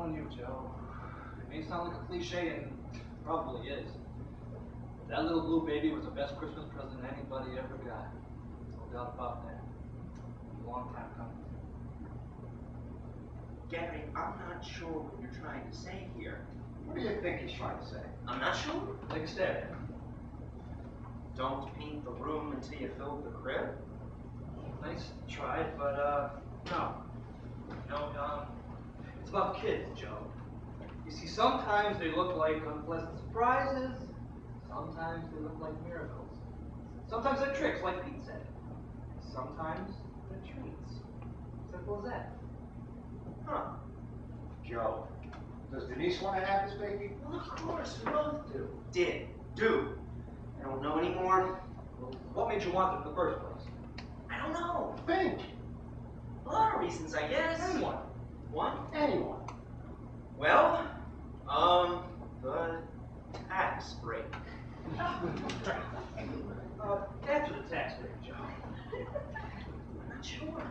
telling you, Joe. It may sound like a cliche, and it probably is. That little blue baby was the best Christmas present anybody ever got. No doubt about that. A long time coming. Gary, I'm not sure what you're trying to say here. What do you think he's trying to say? I'm not sure. Take a stab. Don't paint the room until you fill the crib? Nice try, but no. No, it's about kids, Joe. You see, sometimes they look like unpleasant surprises. Sometimes they look like miracles. Sometimes they're tricks, like Pete said. Sometimes they're treats. Simple as that. Huh. Joe, does Denise want to have this baby? Well, of course, we both do. Do. I don't know anymore. Well, what made you want it in the first place? I don't know. Think. A lot of reasons, I guess. Anyone. One? Anyone. Well, the tax break. After the tax break, Joe. I'm not sure.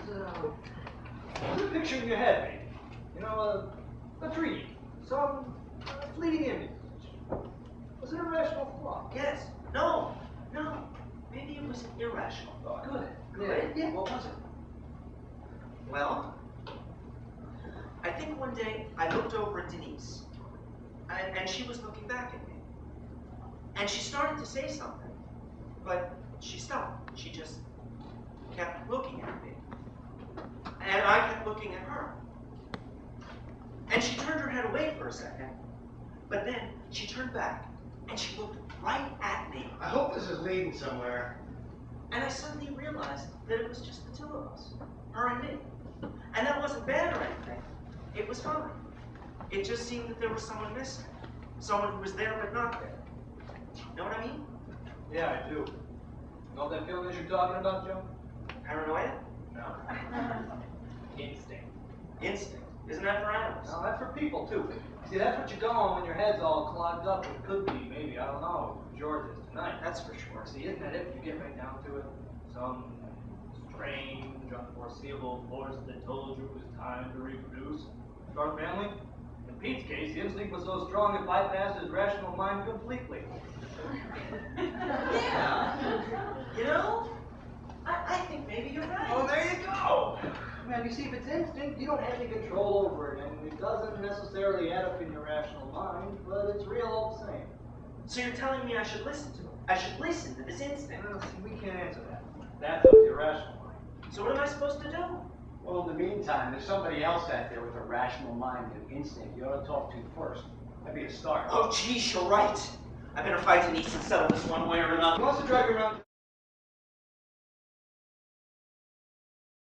There's a picture in your head, maybe. You know, a dream. Some fleeting image. Was it a rational thought? Yes. No. Maybe it was an irrational thought. Good. Yeah. What was it? Well, I think one day I looked over at Denise, and she was looking back at me. And she started to say something, but she stopped. She just kept looking at me. And I kept looking at her. And she turned her head away for a second, but then she turned back, and she looked right at me. I hope this is leading somewhere. And I suddenly realized that it was just the two of us, her and me. And that wasn't bad or anything. It was fine. It just seemed that there was someone missing. Someone who was there but not there. Know what I mean? Yeah, I do. You know what that feeling is you're talking about, Joe? Paranoia? No. Instinct. Instinct. Isn't that for animals? No, that's for people, too. See, that's what you go on when your head's all clogged up. It could be, maybe, I don't know, George is tonight. That's for sure. See, isn't that it? You get right down to it. Some strange, unforeseeable force that told you it was time to reproduce. Start a family? In Pete's case, the instinct was so strong it bypassed his rational mind completely. Yeah. You know, I think maybe you're right. Oh, there you go. Man, you see, if it's instinct, you don't have any control over it, and it doesn't necessarily add up in your rational mind, but it's real all the same. So you're telling me I should listen to it? I should listen to this instinct? Well, see, we can't answer that. That's up to your rational mind. So what am I supposed to do? Well, in the meantime, there's somebody else out there with a rational mind and instinct you ought to talk to first. That'd be a start. Oh, geez, you're right. I better fight Denise and settle this one way or another. He wants to drag you around.